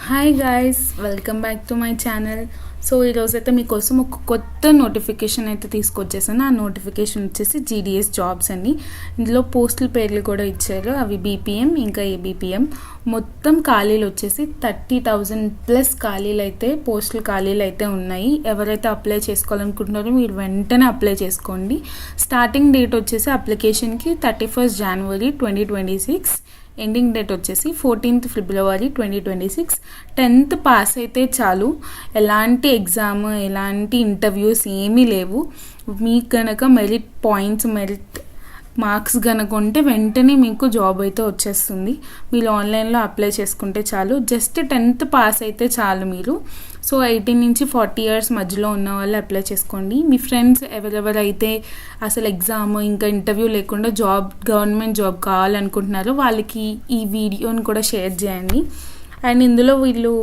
Hi guys, welcome back to my channel. So ఈరోజైతే మీకోసం ఒక కొత్త నోటిఫికేషన్ అయితే తీసుకొచ్చేసాను. ఆ నోటిఫికేషన్ వచ్చేసి జీడిఎస్ జాబ్స్ అని. ఇందులో పోస్టుల పేర్లు కూడా ఇచ్చారు. అవి బీపీఎం ఇంకా ఏబీపీఎం. మొత్తం ఖాళీలు వచ్చేసి 30,000+ పోస్టులు ఖాళీలు అయితే ఉన్నాయి. ఎవరైతే అప్లై చేసుకోవాలనుకుంటున్నారో మీరు వెంటనే అప్లై చేసుకోండి. స్టార్టింగ్ డేట్ వచ్చేసి అప్లికేషన్కి 31 జనవరి 2026. ఎండింగ్ డేట్ వచ్చేసి 14 ఫిబ్రవరి 2026. 10th పాస్ అయితే చాలు. ఎలాంటి ఎగ్జామ్, ఎలాంటి ఇంటర్వ్యూస్ ఏమీ లేవు. మీకు కనుక మెరిట్ పాయింట్స్, మెరిట్ మార్క్స్ కనుక ఉంటే వెంటనే మీకు జాబ్ అయితే వచ్చేస్తుంది. మీరు ఆన్లైన్లో అప్లై చేసుకుంటే చాలు. జస్ట్ 10th పాస్ అయితే చాలు మీరు. సో 18 నుంచి 40 ఇయర్స్ మధ్యలో ఉన్న వాళ్ళు అప్లై చేసుకోండి. మీ ఫ్రెండ్స్ ఎవరెవరైతే అసలు ఎగ్జామ్ ఇంకా ఇంటర్వ్యూ లేకుండా గవర్నమెంట్ జాబ్ కావాలనుకుంటున్నారో వాళ్ళకి ఈ వీడియోని కూడా షేర్ చేయండి. అండ్ ఇందులో వీళ్ళు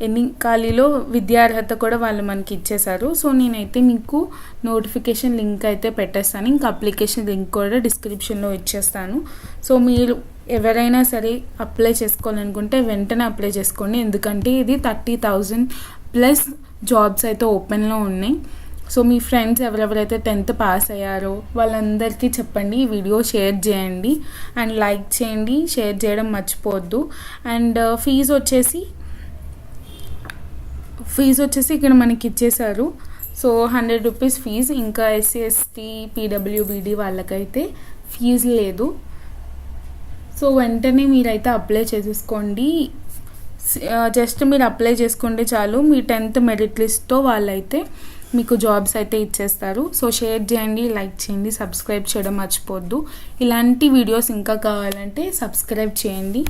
ఎన్ని ఖాళీలో విద్యార్హత కూడా వాళ్ళు మనకి ఇచ్చేశారు. సో నేనైతే మీకు నోటిఫికేషన్ లింక్ అయితే పెట్టేస్తాను. ఇంకా అప్లికేషన్ లింక్ కూడా డిస్క్రిప్షన్లో ఇచ్చేస్తాను. సో మీరు ఎవరైనా సరే అప్లై చేసుకోవాలనుకుంటే వెంటనే అప్లై చేసుకోండి. ఎందుకంటే ఇది 30,000+ జాబ్స్ అయితే ఓపెన్లో ఉన్నాయి. సో మీ ఫ్రెండ్స్ ఎవరెవరైతే 10th పాస్ అయ్యారో వాళ్ళందరికీ చెప్పండి. ఈ వీడియో షేర్ చేయండి అండ్ లైక్ చేయండి. షేర్ చేయడం మర్చిపోవద్దు. అండ్ ఫీజు వచ్చేసి ఇక్కడ మనకి ఇచ్చేశారు. So 100 rupees fee. ఇంకా ఎస్సీ ఎస్టీ పీడబ్ల్యూబీడీ వాళ్ళకైతే ఫీజు లేదు. సో వెంటనే మీరైతే అప్లై చేసేసుకోండి. జస్ట్ మీరు అప్లై చేసుకుంటే చాలు. మీ 10th మెరిట్ లిస్ట్తో వాళ్ళైతే మీకు జాబ్స్ అయితే ఇచ్చేస్తారు. సో షేర్ చేయండి, లైక్ చేయండి, సబ్స్క్రైబ్ చేయడం మర్చిపోవద్దు. ఇలాంటి వీడియోస్ ఇంకా కావాలంటే సబ్స్క్రైబ్ చేయండి.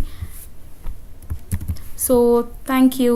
So thank you.